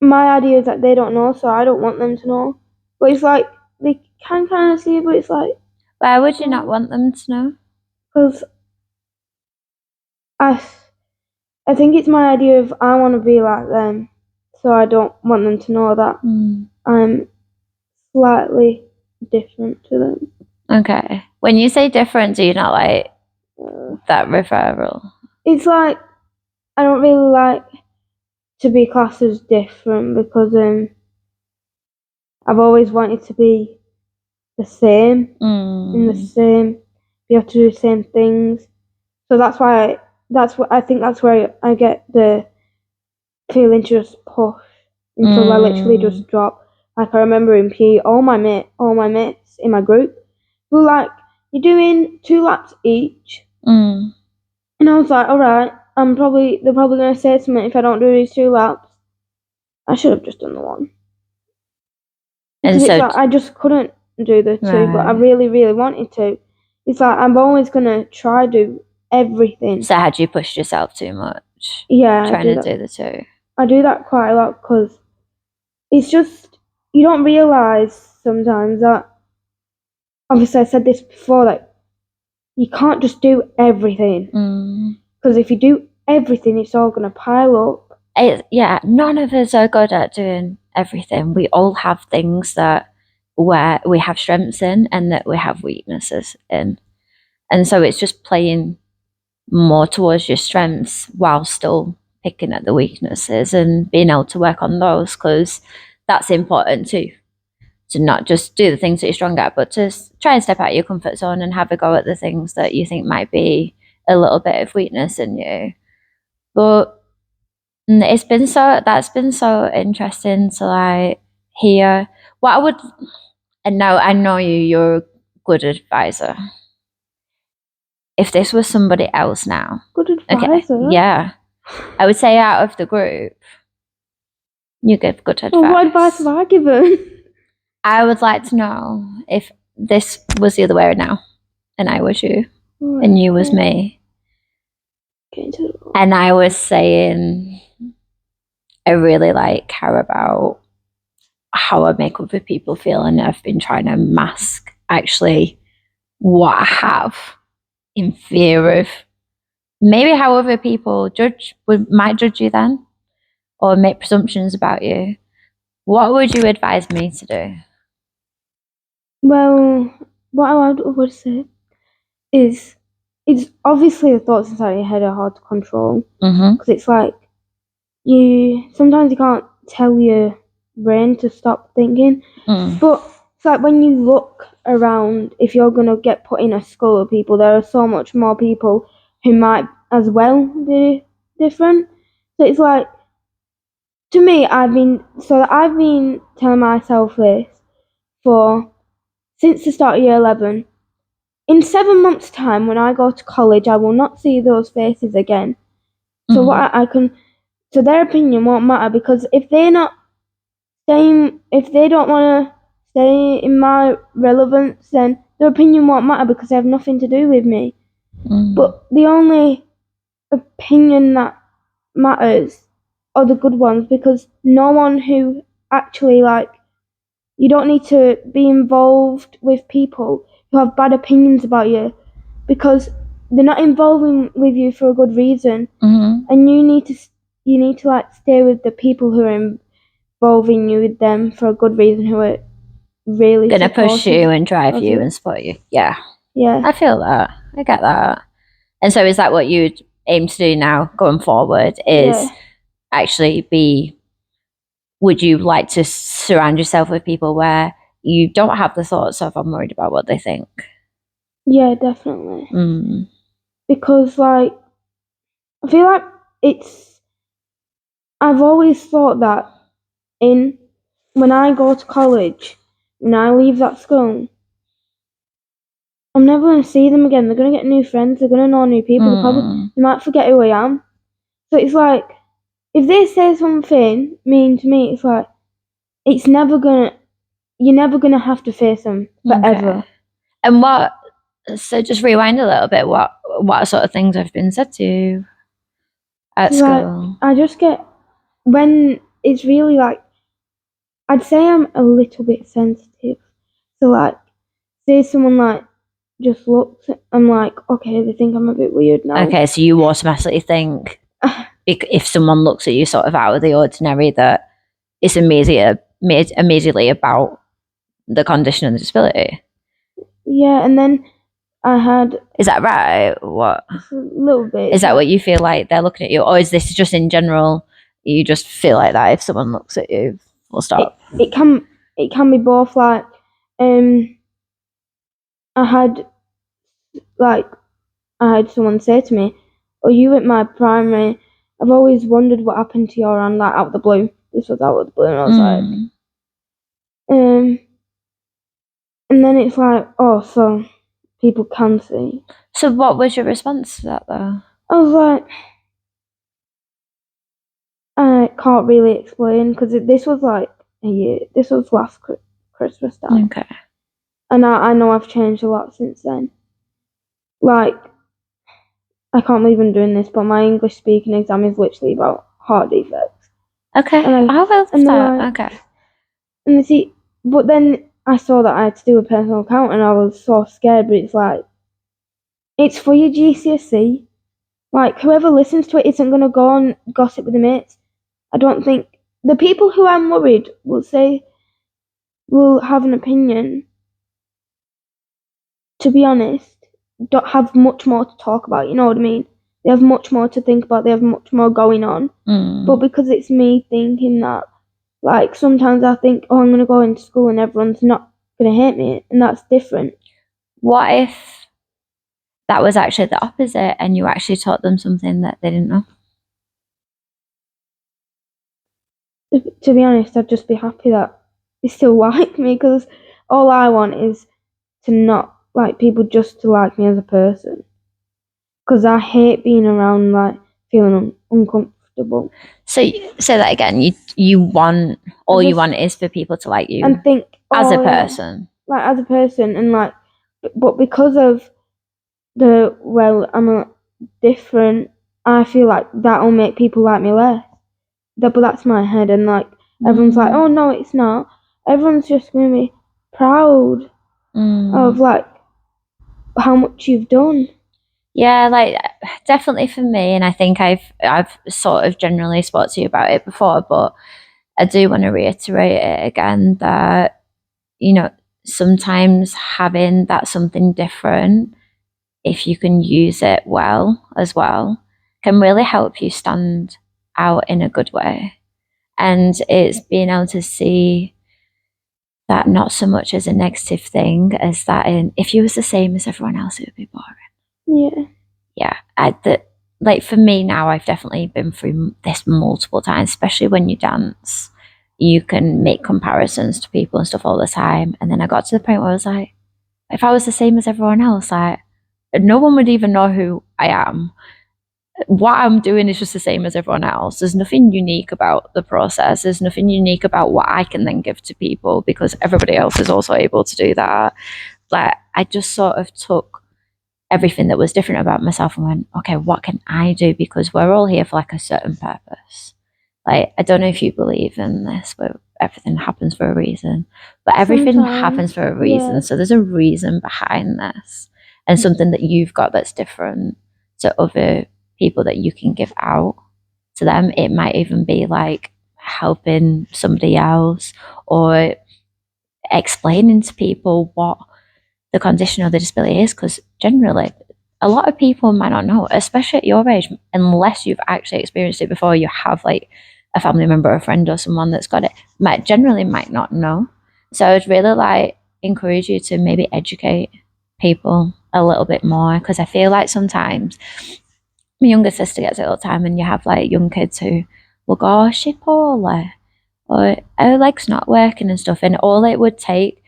my idea is that they don't know, so I don't want them to know. But it's like, they can kind of see it, but it's like, Why would you not want them to know? because I think it's my idea of I want to be like them, so I don't want them to know that I'm slightly different to them. Okay. When you say different, do you not like that referral? It's like I don't really like to be classed as different because I've always wanted to be the same in the same, be able to do the same things. So that's why that's where I get the feeling to just push until I literally just drop. Like I remember in PE, all my mates in my group were like, "You're doing 2 laps each," and I was like, "All right, they're probably gonna say to me if I don't do these 2 laps. I should have just done the one." And Because so, it's like I just couldn't do the 2, but I right. really, really wanted to. It's like I'm always gonna try do everything. So had you pushed yourself too much? Yeah, Trying to do the 2. I do that quite a lot because it's just you don't realise sometimes that obviously I said this before, like you can't just do everything because if you do everything, it's all gonna pile up. Yeah, none of us are good at doing everything. We all have things that where we have strengths in and that we have weaknesses in, and so it's just playing more towards your strengths while still picking at the weaknesses and being able to work on those, because that's important too, to not just do the things that you're strong at, but to try and step out of your comfort zone and have a go at the things that you think might be a little bit of weakness in you. But that's been so interesting to like hear what I would. And now I know you're a good advisor. If this was somebody else now, Good advisor. okay, yeah, I would say out of the group, you give good advice. Well, what advice have I given? I would like to know if this was the other way now, and I was you, and you was me, and I was saying, I really care about how I make other people feel, and I've been trying to mask actually what I have in fear of maybe how other people might judge you then, or make presumptions about you. What would you advise me to do? Well, what I would say is it's obviously the thoughts inside your head are hard to control because it's like sometimes you can't tell your brain to stop thinking, but it's like when you look around, if you're gonna get put in a school of people, there are so much more people who might as well be different. So it's like, to me, I've been telling myself this since the start of year 11. In 7 months' time, when I go to college, I will not see those faces again. So so their opinion won't matter because if they're not staying, if they don't want to stay in my relevance, then their opinion won't matter because they have nothing to do with me. But the only opinion that matters are the good ones, because no one who actually you don't need to be involved with people who have bad opinions about you, because they're not involving with you for a good reason, and you need to stay with the people who are involving you with them for a good reason, who are really gonna push you and drive you and support you. Yeah, I feel that. I get that. And so is that what you'd aim to do now going forward, is actually would you like to surround yourself with people where you don't have the thoughts of, I'm worried about what they think? Yeah, definitely. Because I feel like I've always thought that when I go to college, when I leave that school, I'm never going to see them again. They're going to get new friends. They're going to know new people. They might forget who I am. So it's like, if they say something mean to me, it's like, it's never going to, you're never gonna have to face them forever. Okay. And so just rewind a little bit, what sort of things have been said to you at school? I just get, when it's really like, I'd say I'm a little bit sensitive. So like, say someone like just looks, I'm like, okay, they think I'm a bit weird now. Okay, so you automatically think if someone looks at you sort of out of the ordinary, that it's immediately about the condition and the disability. Yeah, and then I had... Is that right? What? A little bit. Is that what you feel like they're looking at you? Or is this just in general, you just feel like that if someone looks at you, full stop? It can be both. Like, I had someone say to me, "Oh, you at my primary, I've always wondered what happened to your hand," like out of the blue. This was out of the blue, and I was like, and then it's like, oh, so people can see. So what was your response to that, though? I was like, I can't really explain, because this was like a year. This was last Christmas time. Okay. And I know I've changed a lot since then. Like, I can't believe I'm doing this, but my English speaking exam is literally about heart defects. Okay. Okay. And they see, but then I saw that I had to do a personal account, and I was so scared. But it's like, it's for your GCSE. Like, whoever listens to it isn't gonna go and gossip with the mates. I don't think the people who I'm worried will have an opinion. To be honest, don't have much more to talk about. You know what I mean? They have much more to think about. They have much more going on. But because it's me thinking that, like, sometimes I think, oh, I'm going to go into school and everyone's not going to hate me, and that's different. What if that was actually the opposite and you actually taught them something that they didn't know? To be honest, I'd just be happy that they still like me, because all I want is to not like people just to like me as a person. Because I hate being around, like, feeling uncomfortable. So say that again. You want, all you want is for people to like you and think, as a person. Yeah, like, as a person, and like, but because of I'm different, I feel like that'll make people like me less. But that's my head, and like, everyone's like, oh no, it's not. Everyone's just gonna be proud of like how much you've done. Yeah, like, definitely for me, and I think I've sort of generally spoke to you about it before, but I do want to reiterate it again that, you know, sometimes having that something different, if you can use it well as well, can really help you stand out in a good way. And it's being able to see that not so much as a negative thing as that if you was the same as everyone else, it would be boring. Yeah. Like, for me now, I've definitely been through this multiple times, especially when you dance. You can make comparisons to people and stuff all the time. And then I got to the point where I was like, if I was the same as everyone else, like, no one would even know who I am. What I'm doing is just the same as everyone else. There's nothing unique about the process. There's nothing unique about what I can then give to people, because everybody else is also able to do that. Like, I just sort of took everything that was different about myself and went, okay, what can I do? Because we're all here for like a certain purpose. Like, I don't know if you believe in this, but everything happens for a reason. But everything happens for a reason. Yeah. So there's a reason behind this, and something that you've got that's different to other people that you can give out to them. It might even be like helping somebody else, or explaining to people what the condition or the disability is, because generally a lot of people might not know, especially at your age, unless you've actually experienced it before. You have like a family member, a friend, or someone that's got it, might not know. So I'd really like encourage you to maybe educate people a little bit more, because I feel like sometimes my younger sister gets it all the time, and you have like young kids who will go, oh, she's poorly, or her leg's not working and stuff, and all it would take.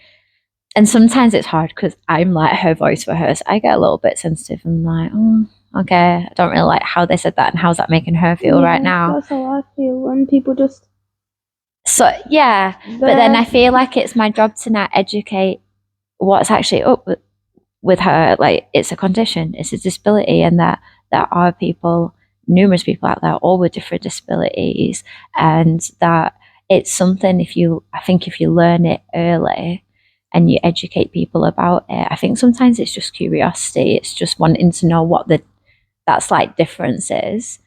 And sometimes it's hard because I'm like her voice for her, so I get a little bit sensitive and like, oh, okay, I don't really like how they said that, and how's that making her feel right now. That's how I feel when people just So yeah, but then I feel like it's my job to now educate what's actually up with her. Like, it's a condition, it's a disability, and that there are people, numerous people out there, all with different disabilities, and that it's something, I think if you learn it early and you educate people about it, I think sometimes it's just curiosity, it's just wanting to know what that slight difference is.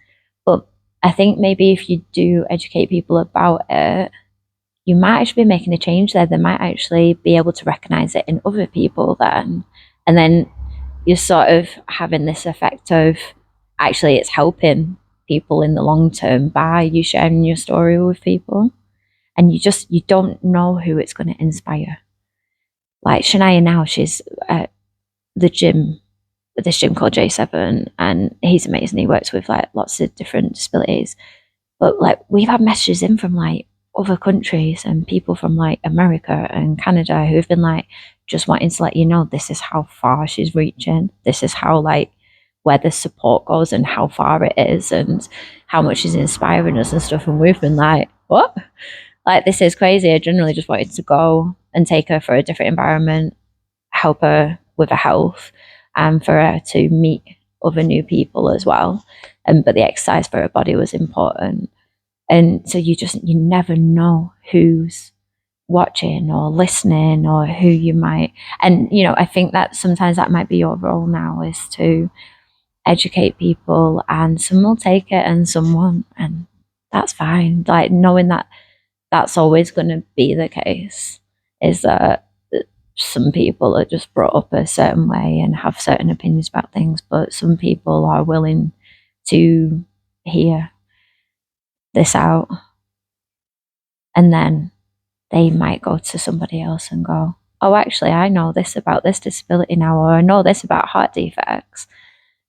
But I think maybe if you do educate people about it, you might actually be making a change there. They might actually be able to recognize it in other people then. And then you're sort of having this effect of actually it's helping people in the long term by you sharing your story with people. And you don't know who it's going to inspire. Like Shania now, she's at this gym called J7, and he's amazing. He works with like lots of different disabilities. But like, we've had messages in from like other countries and people from like America and Canada who've been like just wanting to let you know this is how far she's reaching. This is how, like, where the support goes and how far it is and how much she's inspiring us and stuff. And we've been like, what? Like, this is crazy. I generally just wanted to go and take her for a different environment, help her with her health, and for her to meet other new people as well. But the exercise for her body was important. And so you never know who's watching or listening or who you might. And, I think that sometimes that might be your role now, is to educate people, and some will take it and some won't. And that's fine. Like, knowing that that's always going to be the case, is that some people are just brought up a certain way and have certain opinions about things, but some people are willing to hear this out, and then they might go to somebody else and go, oh, actually, I know this about this disability now, or I know this about heart defects.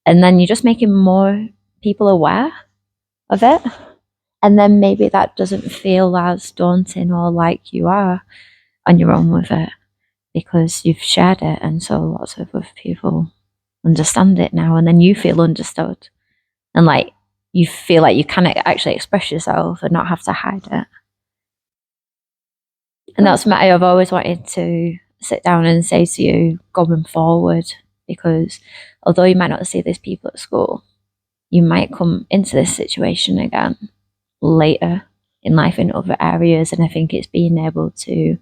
And then you're just making more people aware of it. And then maybe that doesn't feel as daunting or like you are on your own with it, because you've shared it, and so lots of other people understand it now, and then you feel understood, and like you feel like you can actually express yourself and not have to hide it. And that's something I've always wanted to sit down and say to you going forward, because although you might not see these people at school, you might come into this situation again later in life in other areas. And I think it's being able to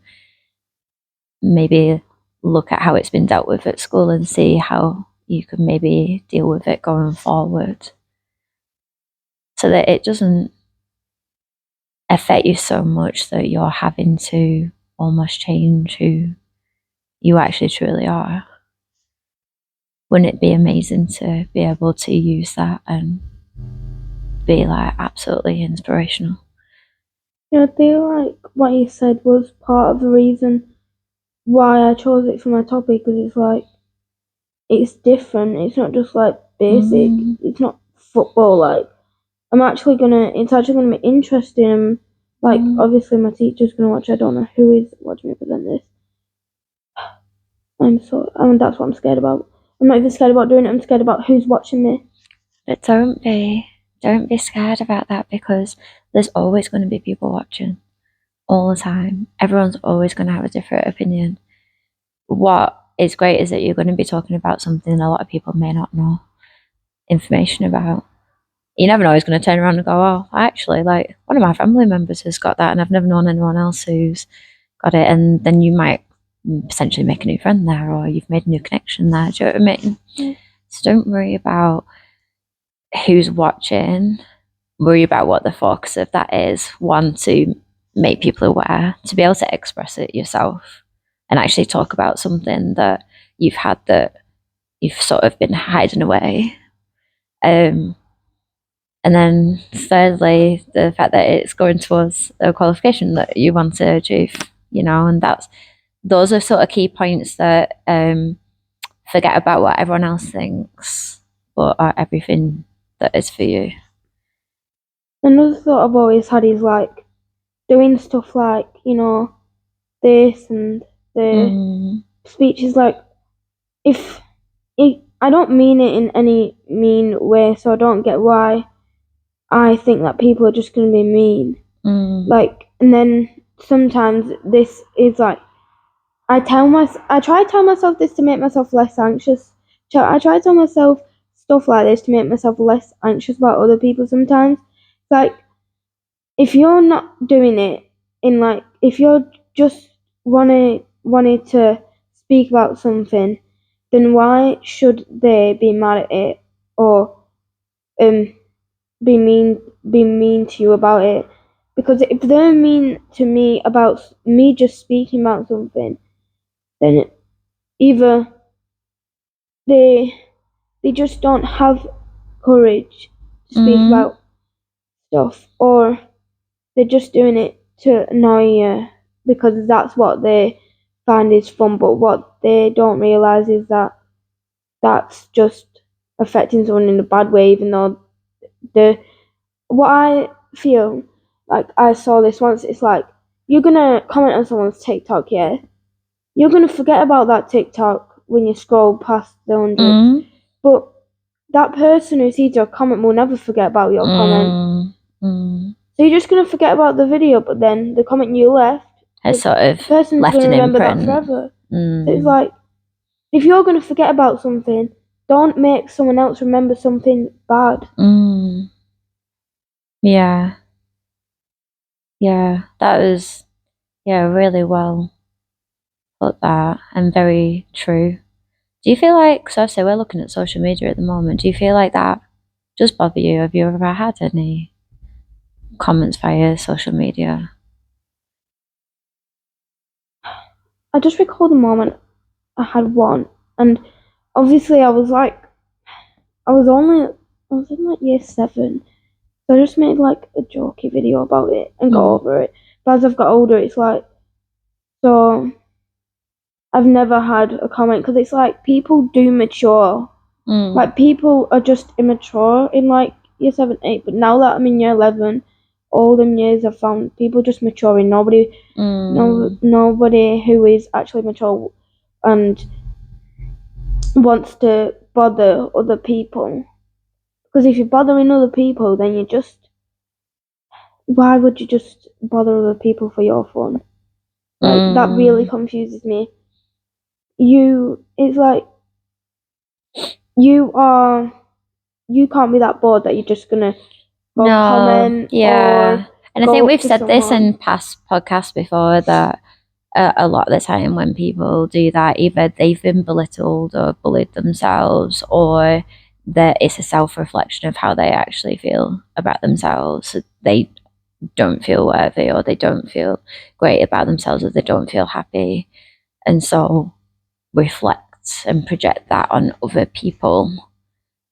maybe look at how it's been dealt with at school and see how you can maybe deal with it going forward, so that it doesn't affect you so much that you're having to almost change who you actually truly are. Wouldn't it be amazing to be able to use that and be like absolutely inspirational? Yeah, I feel like what you said was part of the reason why I chose it for my topic, because it's like, it's different. It's not just like basic. It's not football. Like, it's actually gonna be interesting. Like, obviously my teacher's gonna watch. I don't know who is watching me present this. That's what I'm scared about. I'm not even scared about doing it. I'm scared about who's watching me. But don't be scared about that, because there's always going to be people watching all the time. Everyone's always going to have a different opinion. What is great is that you're going to be talking about something a lot of people may not know information about. You never know who's going to turn around and go, oh, actually, like, one of my family members has got that and I've never known anyone else who's got it. And then you might potentially make a new friend there, or you've made a new connection there. Do you know what I mean? Yeah. So don't worry about who's watching. Worry about what the focus of that is. One, to make people aware, to be able to express it yourself and actually talk about something that you've had that you've sort of been hiding away. And then thirdly, the fact that it's going towards a qualification that you want to achieve, and those are sort of key points that forget about what everyone else thinks, but are everything that is for you. Another thought I've always had is like doing stuff like, this and the speeches. Like, I don't mean it in any mean way, so I don't get why I think that people are just going to be mean. Like, and then sometimes this is like I try to tell myself this to make myself less anxious. I try to tell myself stuff like this to make myself less anxious about other people sometimes. Like, if you're not doing it if you're just wanted to speak about something, then why should they be mad at it or um be mean to you about it? Because if they're mean to me about me just speaking about something, then either they they just don't have courage to speak about stuff, or they're just doing it to annoy you because that's what they find is fun. But what they don't realize is that that's just affecting someone in a bad way, even though the what I feel like I saw this once. It's like, you're gonna comment on someone's TikTok, yeah. You're gonna forget about that TikTok when you scroll past the hundreds, but that person who sees your comment will never forget about your comment. So you're just gonna forget about the video, but then the comment you left, has sort of the person's left gonna an remember imprint. that forever. So it's like, if you're gonna forget about something, don't make someone else remember something bad. Yeah. Yeah, that was really well put that, and very true. Do you feel like, so say we're looking at social media at the moment, do you feel like that does bother you? Have you ever had any comments via social media? I just recall the moment I had one, and obviously I was in like year 7, so I just made like a jokey video about it and got over it. But as I've got older, it's like, so I've never had a comment, because it's like people do mature. Like, people are just immature in like year 7, 8, but now that I'm in year 11, all them years I've found people just maturing. Nobody who is actually mature and wants to bother other people. Because if you're bothering other people, then why would you just bother other people for your fun? Like, that really confuses me. It's like, you can't be that bored that you're just gonna comment. Yeah. And I think we've said someone. this in past podcasts before, that a lot of the time when people do that, either they've been belittled or bullied themselves, or that it's a self-reflection of how they actually feel about themselves. So they don't feel worthy, or they don't feel great about themselves, or they don't feel happy, and so reflect and project that on other people,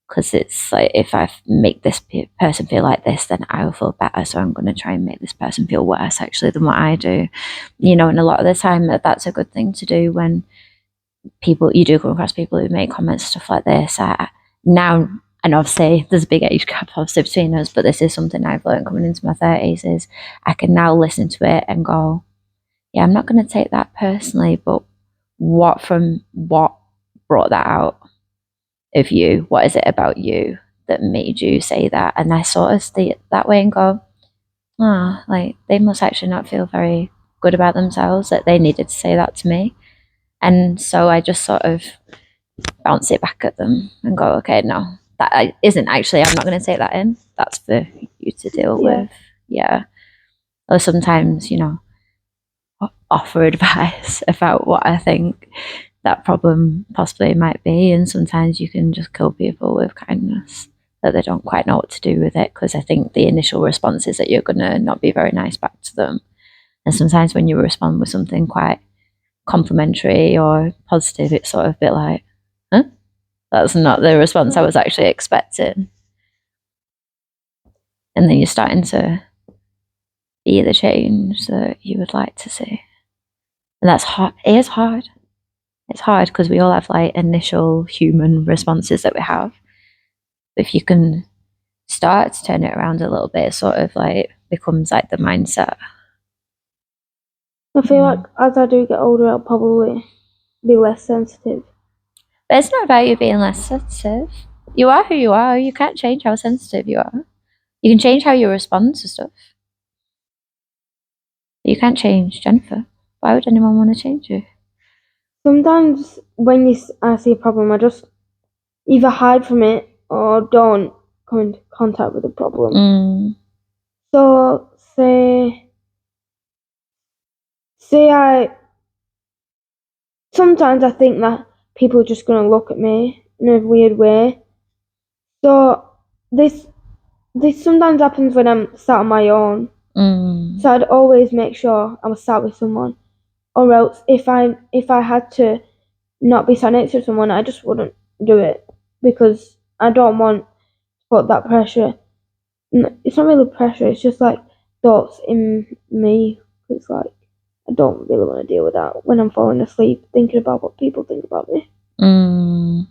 because it's like, if I make this person feel like this, then I will feel better, so I'm going to try and make this person feel worse actually than what I do, and a lot of the time that's a good thing to do when you do come across people who make comments, stuff like this. Now, and obviously there's a big age gap obviously between us, but this is something I've learned coming into my 30s, is I can now listen to it and go, yeah, I'm not going to take that personally, but what brought that out of you? What is it about you that made you say that? And I sort of stay that way and go, like, they must actually not feel very good about themselves, that they needed to say that to me. And so I just sort of bounce it back at them and go, okay, no, that isn't actually, I'm not going to take that in. That's for you to deal with. Yeah. Or sometimes, offer advice about what I think that problem possibly might be. And sometimes you can just kill people with kindness, that they don't quite know what to do with it, because I think the initial response is that you're going to not be very nice back to them. And sometimes when you respond with something quite complimentary or positive, it's sort of a bit like, huh? That's not the response I was actually expecting. And then you're starting to be the change that you would like to see. And that's hard. It is hard. It's hard because we all have like initial human responses that we have. If you can start to turn it around a little bit, it sort of like becomes like the mindset. I feel like as I do get older, I'll probably be less sensitive. But it's not about you being less sensitive. You are who you are. You can't change how sensitive you are. You can change how you respond to stuff. You can't change Jennifer. Why would anyone want to change you? Sometimes when I see a problem, I just either hide from it or don't come into contact with the problem. Mm. So sometimes I think that people are just gonna look at me in a weird way. So this sometimes happens when I'm sat on my own. Mm. So I'd always make sure I was sat with someone, or else if I had to not be sat next to someone, I just wouldn't do it because I don't want to put that pressure. It's not really pressure. It's just like thoughts in me. It's like I don't really want to deal with that when I'm falling asleep, thinking about what people think about me. Mm.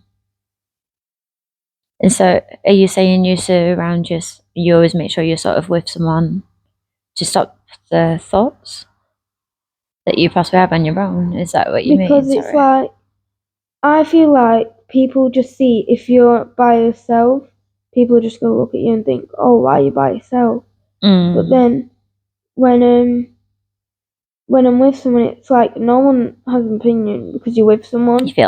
And so, are you saying you surround you always make sure you're sort of with someone to stop the thoughts that you possibly have on your own? Is that what you mean? Because it's like I feel like people just see if you're by yourself, people just go look at you and think, "Oh, why are you by yourself?" But then when I'm with someone, it's like no one has an opinion because you're with someone. You feel like